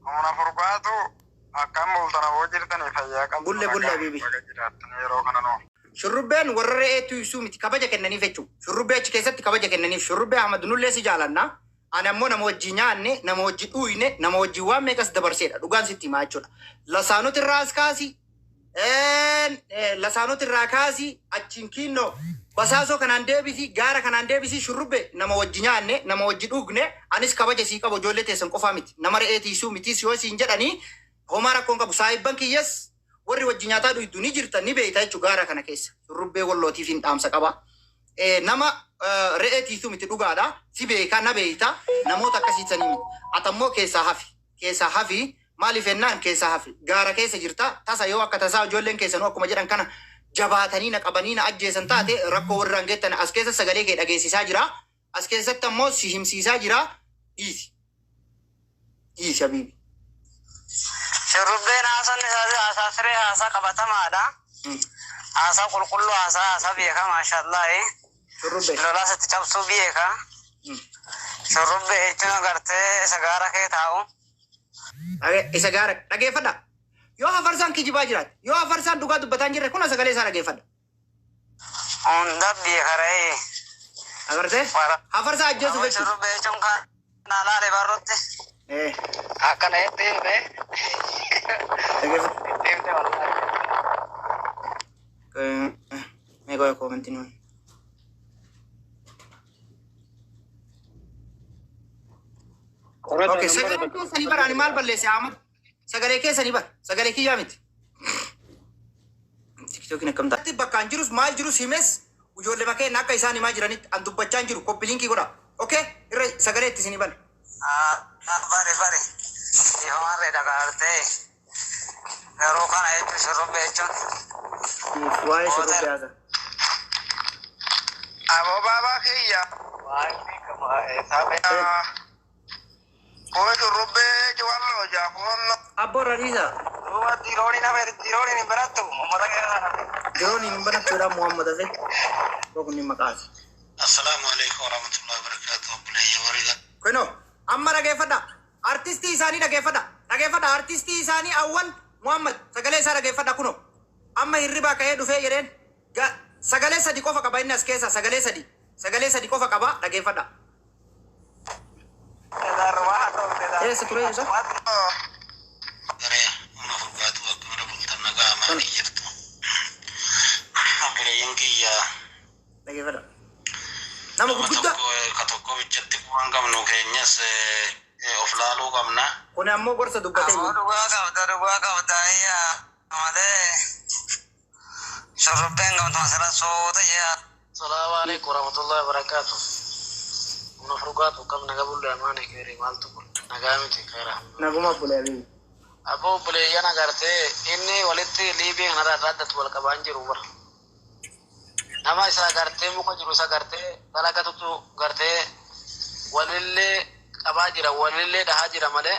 Ona furqaatu akkam bultana wajirtani fayyaa qabdu. Bulle bibi. Yeroo kana noo. Shurrubbeen warra re'eetu ibsuu miti kabaja kennaniif jechuudha. Shurrubbee achi keessatti kabaja kennaniif. Shurrubbee Ahmad nullee si jaalanna. Ani ammoo nama wajji nyaanne, nama wajji dhuyne, nama wajji waan meeqas dabarseedha. Dhugaan sitti himaa jechuudha. Lasaanota irraa as kaasi. Lasaanota irraa kaasi. Achiin kinnoo. Basaasoo kanaan deebisi, gaara kanaan deebisi. Shurrubbee nama wajji nyaanne, nama wajji dhugne. Anis kabaja sii qabu ijoollee teessan qofaa miti. Nama re'eetii ibsuu miti si hoosiin jedhanii. Homaa rakkoon qabu. Saayibban kiyyas warri wajji nyaataa dhuydu ni jirta ni beeyta jechuudha gaara kana keessa. Shurrubbee wallootiif hin dhaamsa qaba. Nama re'eetiisu miti dhugaadha. Si beekaa na beeyta. Namoota akkasiisanii miti. Atammoo keessaa hafi. Keessaa hafi. Maaliif ennaan keessaa hafi. Gaara keessa jirta. Tasa yoo akka tasaa ijoolleen keessanuu akkuma jedhan kana jabaatanii na qabanii na ajjeesan taate rakkoo warra hangeettan as keessa sagalee kee dhageessisaa jira. As keessatti ammoo si himsiisaa jira. Dhiisi. Dhiisi habiibi. Shurrubbeen haasaa siree haasaa qabatamaadha. Haasaa qulqulluu haasaa beeka maashaallah. Shurrubbee. Lolaa sitti cabsuu beeka. Shurrubbee jechuun agartee isa gaara kee taa'u. Isa gaara dhageeffadha. Yoo hafarsaan kijibaa jiraate, yoo hafarsaan dhugaa dubbataan jirre kun sagalee isaa dhageeffadha. Hunda beeka ra'ee. Agartee? Hafarsaa ajjeesu jechuudha. Shurrubbee jechuun kan laalee barruutti. Akkana jettee me voy a continuar. Okay, sagalee keessanii bara ani maal balleesse Ahmad? Sagalee keessanii bara sagalee kiyyaa miti. TikTokiin akkam taate bakkaan jirus maal jirus himes ijoollee makeen akka isaan himaa jiranitti an dubbachaan jiru koppiliinkii godha. Okay, irra sagalee itti isinii bana. Bari. Ifamarree dhagaartee garuu kana jechuun shurrubbee jechuun. Waa'ee shurrubbee haasa. Aboo baabaa kiyya. Koo shurrubbee jawalloo jaafoon. Abboo radiisa. Duuba dirooniin hin barattu uummata keessa. Dirooniin hin barattuudha Muhammad Afe. Boqonni maqaasi. Assalamu alaikum warahmatullahi wabarakatuh. Bulayya wariga. Kunoo amma dhageeffadha. Artistii isaanii dhageeffadha. Dhageeffadha artistii isaanii Awwal Muhammad sagalee isaa dhageeffadha kunoo. Amma hirribaa ka'ee dhufee jedheen sagalee sadi qofa qaba inni as keessa sagalee sadi. Sagalee sadi qofa qaba dhageeffadha. Eessa ture isa? Garee mana furgaatu akka mana bultan nagaa amaanii jirtu. Bulayyan kiyya. Dhageeffadha. Nama gurguddaa. Ka tokko bichatti waan qabnu keenyas of laaluu qabna. Kun ammoo gorsa dubbatee. Dhugaa qabda malee shurrubbeen qabdu masala soota jaa. Salaamu alaikum warahmatullahi wabarakatuh. Mana furgaatu kam naga bulle amaanii keeri maaltu bul. Nagaa miti karaa. Naguma bulee bibi. Aboo buleeyyan agartee inni walitti liibii kanarraa addatti wal qabaan jiru bara. Nama isa agartee muka jiru isa agartee dalagatutu agartee walillee qabaa jira walillee dhahaa jira malee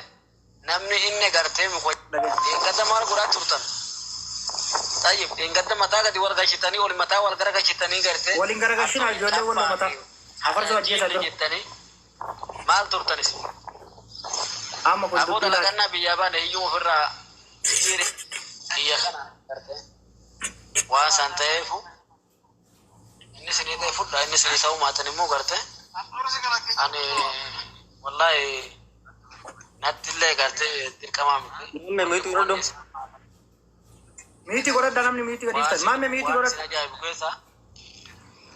namni inni agartee muka eeggadda maal godhaa turtan. Tayyib eeggadda mataa gadi wal gashitanii wal mataa wal gara gashitanii agartee. Waliin gara gashina ijoollee wal mataa. Afarsoo ajjeesaa jiru. Jettanii maal turtanis. Amma kun Aboo dubbiidha. dalagannaa biyyaa baane iyyuu ofirraa biyya kana agartee waan san ta'eefu. Inni sinii ta'e fudha inni sinii ta'uu maatan immoo garte ani wallahi natti illee garte dirqamaa miti. Mamme miitii godhadhu. Miitii godhadha namni miitii gadiiftan. Mamme miitii Waan godhadhu. sin ajaa'ibu keessa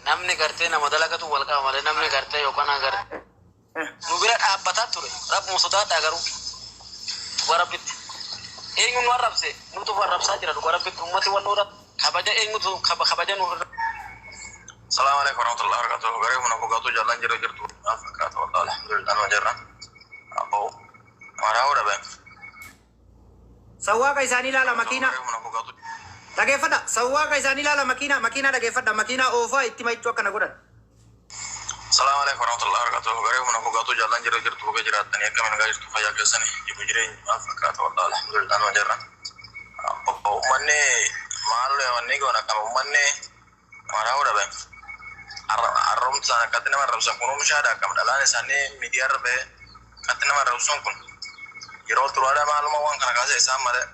namni gartee nama dalagatu wal qaba malee namni gartee yookaan agarte nu bira dhaabbataa ture rabbuma sodaadhaa garuu warabbitti eenyuun nu arrabse nutu arrabsaa jira warabbitti ummati wal nuura kabaja eenyutu kabaja nu Assalamu alaikum warahmatullahi wabarakatuh. Garee mana furgaatu jaallan jirtu. Fakkaata wallah alhamdulillah nama jirra. Aboo waraabudha been. Sawwaaqa isaanii ilaala makiinaa. Garee mana furgaatu. Dhageeffadha. Sawwaaqa isaanii ilaala makiinaa dhageeffadha. Makiinaa oofaa itti ma'ichuu akkana godhan. Assalamu alaikum warahmatullahi wabarakatuh. Garee mana furgaatu jaallan jirtu bakka jiraatanii akkamiin nagaa jirtu fayyaa keessanii jiru jireenya fakkaata wallah alhamdulillah nama jirra. Uummanni maal wanni goona qaba uummanni waraabudha been. Arromsaan akkatti nama arrabsan kun oomishaadha akkam dhalaan isaanii miidiyaa irra ba'e akkatti nama arrabsan kun yeroo turaadha maaluma waan kana kaasa isaan malee.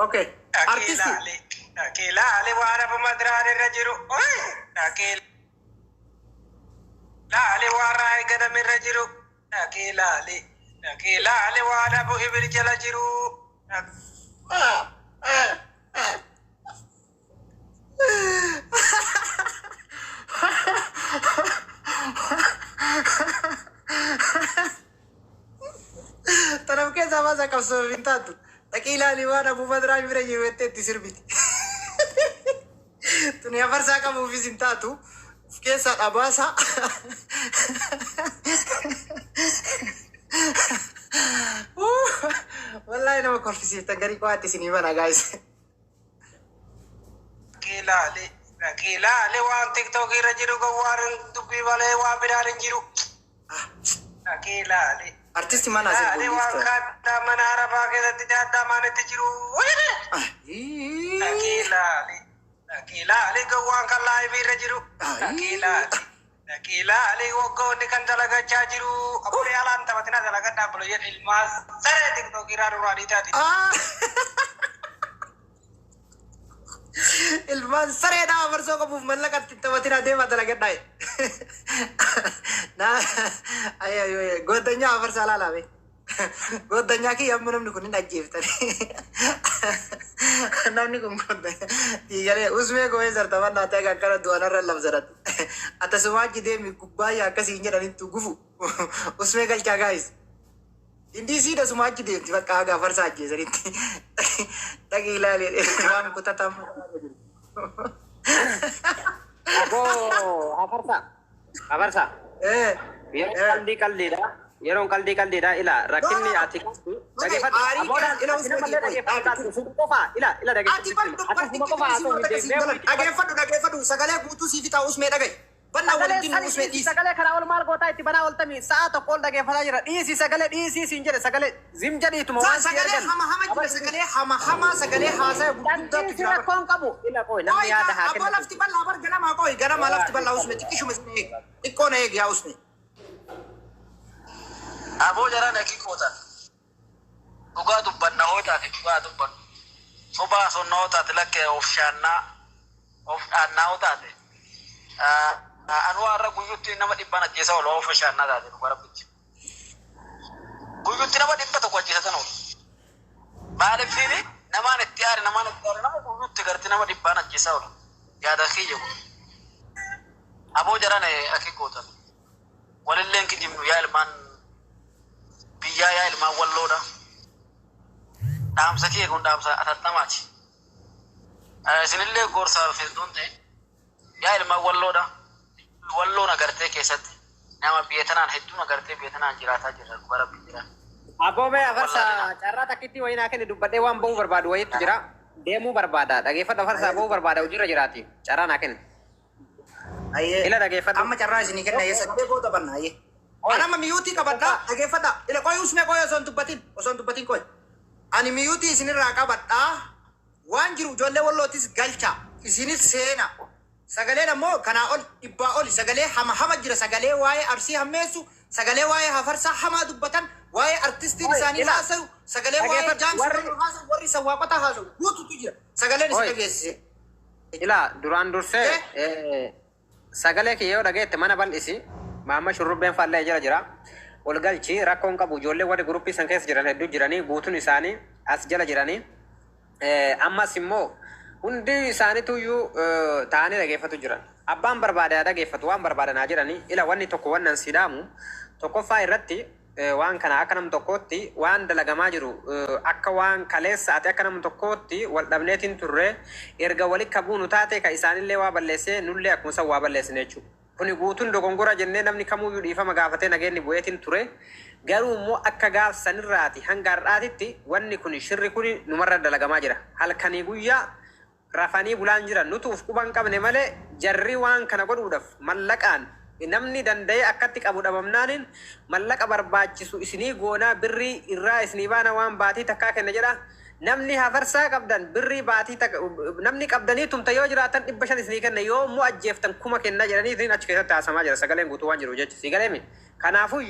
Okay. Artisti. Dhaqiilaale waan abu madraan irra jiru. Dhaqiilaale waan raayii gadam irra jiru. Dhaqiilaale waan abu ibir jala jiru. Tanam keessa baasa qabsoo hin taatu. Dhaqiilaale waan abu madraan bira jiru jettee itti sirbiti. Tuni afarsaa qabuufis hin taatu. Of keessaa dhabaasa. Wallahi nama kolfisiiftan garii qo'aatti isinii bana guys. Dhaqiilaale waan tiktok irra jiru gowwaan dubbii malee waan biraan hin jiru. Dhaqiilaale. Artisti mana asii Dhaqiilaale waan kadhaa mana arabaa keessatti daaddaa maanitti jiru. Dhaqiilaale. Dhaqiilaale gowwaan kan laayivii irra jiru. Dhaqiilaale waggoonni kan dalagachaa jiru. Abboolee alaan taphatina dalagadhaa bulu jedhe ilmaa saree tiktok irraa duraanii taati. Ilmaan sareedhaa afarsoo qabuuf mallaqatti taphatina deemaa dalagadhaa. Goddanyaa afarsaa laalaame. Goddanyaa kiyya ammoo namni kun hin ajjeeftani. Namni kun goddanyaa. Diigalee usmee goee sartaman ta'e kan kana du'anarra labsadatu. Attasumaa deemi kubbaayyaa akkasiin jedhanittu gufu. Usmee galchaa gaayis. Indi siida sumaa deemti bakka haga afarsaa ajjeesanitti. Dhaqii ilaalee waan kutatamu. Afarsa. Yeroon qaldiidha ila rakkinni ati dhageeffadhu sagalee guutuu siif ta'u usmee dhagaye. Banna waliin usmee dhiisi. Sagalee kana ol maal gootaa itti banaa oltami sa'a tokko ol dhaggeeffataa jira. Dhiisi sagalee dhiisii siin jedhe sagalee zim jedhiituma waan si sagalee hama jira sagalee hama sagalee haasa'e guddaatu jira. Rakkoon qabu ila qoy namni yaada haa kennu. Aboo lafti bal'aa bar ganama qoy ganama lafti bal'aa usmee xiqqishuma xiqqoo na eegi yaa usmee. Aboo jara naki kota. Dhugaa dubbanna hootaati dhugaa dubbannu. Sobaa sonnaa hootaati lakkee of dhaannaa hootaati. Anu warra guyyutti nama dhibban ajjeesa oolu of shaannaa taate dhugaa rabbichi. Guyyutti nama dhibba tokko ajjeesatan oolu. Maaliifini namaan itti aare nama guyyutti garti nama dhibban ajjeesa oolu. Yaada kiyya kun. Aboo jara naki kota. Walilleen kijibnu yaa ilmaan biyyaa yaa ilmaan walloodha. Dhaamsa kee kun dhaamsa atattamaati. Isinillee gorsaa feesduun ta'e yaa ilmaan walloodha. Walloon agartee keessatti nama biyya tanaan hedduun agartee biyya tanaan jiraataa jira dhugaa rabbi jira. Aboomee afarsa carraa takkitti wayinaa kenni dubbadhee waan ba'uu barbaadu wayiitu jira. Deemuu barbaada dhageeffadha afarsaa ba'uu barbaada hojiirra jiraati. Carraa naa kenni. Ila dhageeffadha. Amma carraa isinii kenna sagalee goota banna ayyee. Anama miyuutii qabadhaa dhageeffadha. Ila qoy usmee qoy osoo hin dubbatin qoy. Ani miyuutii isinirraa qabadhaa waan jiru ijoollee wallootis galcha isinis seena. Sagaleen ammoo kanaa ol dhibbaa oli sagalee hama jira sagalee waa'ee arsii hammeessu sagalee waa'ee hafarsaa hamaa dubbatan waa'ee artistiin isaanii haasa'u sagalee waa'ee jaamsii haasa'u warri sawwaaqota haasa'u guututu jira sagaleen isin dhageessise. Ila duraan dursee sagalee kiyyoo dhageette mana bal'isi. Maama shurrubbeen faallee jira. Ol galchi rakkoon qabu ijoollee warri guruppii san keessa jiran hedduu jiranii guutuun isaanii as jala jiranii. Ammas immoo hundi isaaniituyyuu ta'anii dhageeffatu jiran. Abbaan barbaada dhageeffatu waan barbaadanaa jiranii. Ila wanni tokko wannan sidaamu tokkoffaa irratti waan kana akka nam tokkootti waan dalagamaa jiru akka waan kaleessa ati akka nam tokkootti wal dhabneetiin turre erga walitti qabuunu taate ka isaanillee waa balleessee nullee akkuma san waa balleessine jechuudha. Kuni guutuun dogongora jennee namni kamuyyuu dhiifama gaafatee nageenni bu'eetiin ture. Garuu immoo akka gaafsanirraati hanga har'aatitti wanni kun shirri kun numarra dalagamaa jira. Halkanii guyyaa rafanii bulaan jiran nuti uf quban qabne malee jarri waan kana godhuudhaaf mallaqaan namni danda'ee akkatti qabu dhabamnaanin mallaqa barbaachisu isinii goonaa birrii irraa isinii baana waan baatii takkaa kenna jedha. Namni hafarsaa qabdan birrii baatii namni qabdanii tumta yoo jiraatan 500 isinii kenna yoo immoo ajjeeftan 1000 kenna jedhanii isin achi keessatti haasamaa jira sagaleen guutuu waan jiru jechuudha. Sagalee kanaafuu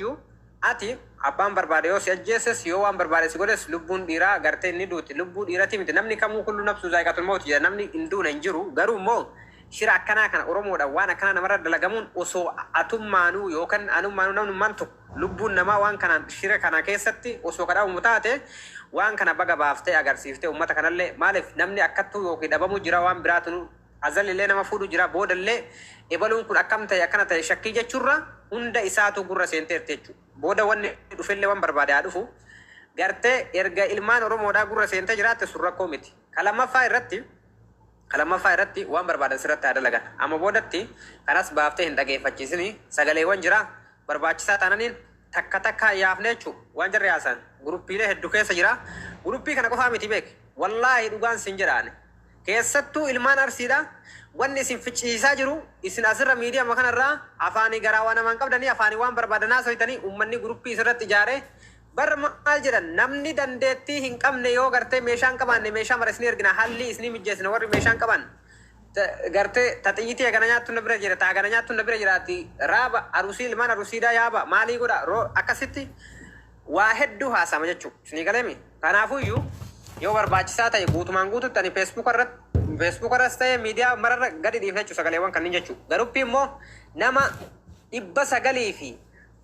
ati abbaan barbaade yoo si ajjeesses yoo waan barbaade si godhes lubbuun dhiiraa gartee inni duuti lubbuu dhiirati miti namni kamuu kullu nafsu zaa'iqatul mawti jedha namni hin duune hin jiru garuu immoo shira akkanaa kana oromoodha waan akkanaa namarra dalagamuun osoo atummaanuu yookaan anummaanuu namnummaan tokko lubbuun namaa waan kanaan shira kana keessatti osoo kadhamu taate waan kana baga baaftee agarsiiftee uummata kanallee maaliif namni akkattuu yookiin dhabamu jira waan biraatu azalillee nama fuudhu jira boodallee ebaluun kun akkam ta'e akkana ta'e shakkii jechuurra hunda isaatu gurra seenteerti jechuudha. Booda wanni dhufellee waan barbaade haa dhufu gartee erga ilmaan oromoodhaa gurra seentee jiraatte sun rakkoo miti. Kalamaffaa irratti waan barbaadan sirratti haa dalagan. Amma boodatti kanas baaftee hin dhageeffachiisini sagaleewwan jira barbaachisaa taananiin takka takka yaafne jechuudha. Waan jarri haasan guruppiilee hedduu keessa jira. Guruppii kana qofaa miti beek. Wallaahi dhugaan sin jedhaane. Keessattuu ilmaan arsiidha. Wanni isin ficciisaa jiru isin asirra miidiyaa kanarraa afaanii garaa waan namaan qabdanii afaanii waan barbaadanaa soitanii uummanni guruppii isirratti ijaaree bar maal jedhan namni dandeettii hin qabne yoo gartee meeshaa hin qabaanne meeshaa mara isinii ergina halli isinii mijjeessina warri meeshaa hin qaban gartee taxiyyitii agana nyaattu na bira jira taagana nyaattu na bira jiraati raaba arusii ilmaan arusiidhaa yaaba maalii godha akkasitti waa hedduu haasama jechuudha isinii galeemi kanaafuyyuu yoo barbaachisaa ta'e guutumaan guututti ani Facebook irras ta'e miidiyaa mararra gadi dhiifne jechuudha sagaleewwan kanneen jechuudha. Garuppii immoo nama 900 fi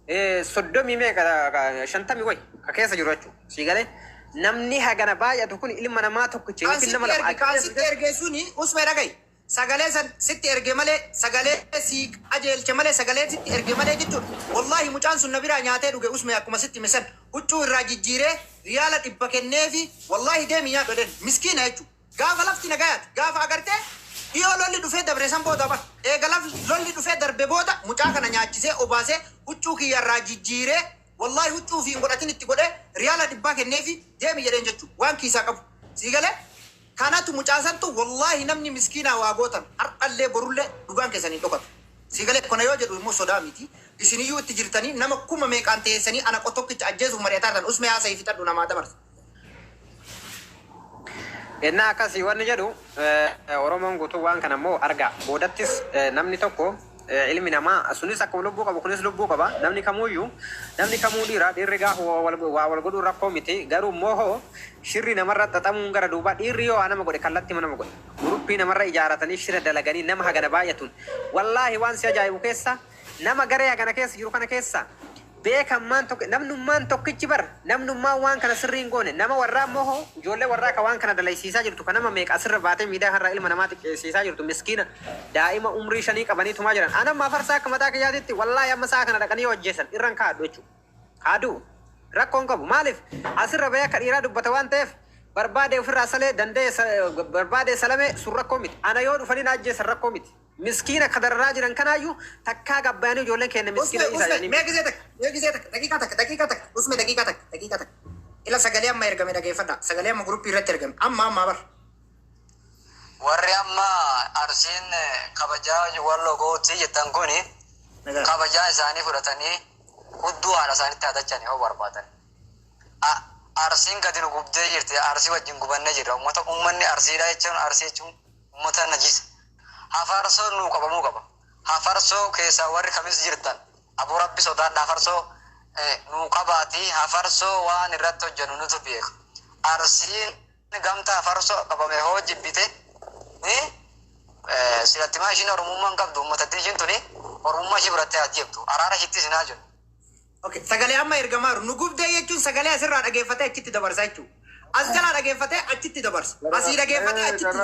30 wayi ka keessa jiru jechuudha. Siigalee namni hagana baay'atu kun ilma namaa tokkicha yookiin nama lama. Kan sitti ergee suni usme dhaga'i. Sagalee san sitti erge malee sagalee si qajeelche malee sagalee sitti erge malee jechuudha. Wallahi mucaan sun na biraa nyaatee dhuge usme akkuma sitti misan huccuu irraa jijjiiree riyaala 100 kenneefi wallahi deemi nyaadhu den miskiina jechuudha. Gaafa lafti nagayaati gaafa agartee dhiyoo lolli dhufee dabre san booda bar eega lolli dhufee darbe booda mucaa kana nyaachisee obaasee huccuu kiyyarraa jijjiiree wallahi huccuu fi godhatin itti godhee riyaala 100 kenneefi deemi jedheen jechuudha waan kiisaa qabu siigalee kanatu mucaasantu wallahi namni miskiinaa waa gootan har'allee borullee dhugaan keessanii dhokatu siigalee kana yoo jedhu immoo sodaa miti isiniyyuu itti jirtanii nama kuma meeqaan teessanii ana qotokkicha ajjeesuuf mari'ataartan usme haasa'ii fixadhu namaa dabarsa. Ennaa akkasii wanni jedhu Oromoon guutuu waan kana immoo argaa boodattis namni tokko ilmi namaa sunis akkuma lubbuu qabu kunis lubbuu qaba namni kamuu dhiira dhiirri gaafa waa wal godhuu rakkoo miti garuu immoo shirri namarra xaxamuun gara duubaa dhiirri yoo nama godhe kallattii nama godhe guruppii namarra ijaaratanii shira dalaganii nama hagana baay'atuun wallaahi waan si ajaa'ibu keessa nama garee hagana keessa jiru kana keessa beekammaan tokko namnummaan tokkichi bar namnummaan waan kana sirriin goone nama warraa immoo ijoollee warraa ka waan kana dalaysiisaa jirtu kan nama meeqa asirra baatee miidiyaa har'a ilma namaa xiqqeessiisaa jirtu miskiina daa'ima umrii 5 qabanii tumaa jiran ana ammaa farsaa akka mataa kiyyaatitti wallaahi amma saa kana dhaqanii hojjeessan irraan kaadhu jechuudha kaaduu rakkoon qabu maaliif asirra bahee akka dhiiraa dubbata waan ta'eef barbaade ofirraa salee dandee barbaade salame sun rakkoo miti ana yoo dhufanii na ajjeessan rakkoo miti miskiina kadarraa jiran kanaayyuu takkaa gabbaanii ijoolleen keenya miskiina isaa jedhanii. Daqiiqaa takka usme daqiiqaa takka ila sagalee amma ergame dhageeffadha sagalee amma guruppii irratti ergame amma bar. Warri amma arsiin kabajaa walloo gootii jettan kuni kabajaa isaanii fudhatanii hudduu haadha isaanitti haadachanii yoo barbaadan. Arsiin gadi nu gubdee jirti arsii wajjin gubannee jirra uummanni arsiidha jechuun arsii jechuun uummata najisa. Hafarsoo nu qabamuu qaba. Hafarsoo keessaa warri kamis jirtan aboo rabbi sodaadha hafarsoo nu qabaati hafarsoo waan irratti hojjennu nutu beeka. Arsiin gamtaa hafarsoo qabame hoo jibbite silatti maa ishiin oromummaan qabdu uummatatti ishiin tuni oromummaa ishii biratti ajjeebdu araara ishiitti isinaa jiru. Sagalee amma ergamaaru nu gubdee jechuun sagalee asirraa dhageeffatee achitti dabarsaa jechuudha. As jalaa dhageeffatee achitti dabarsa. Asii dhageeffatee achitti.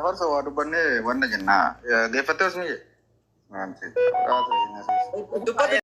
Farsa waa dubbannee wanna jennaa. Geeffattee osoo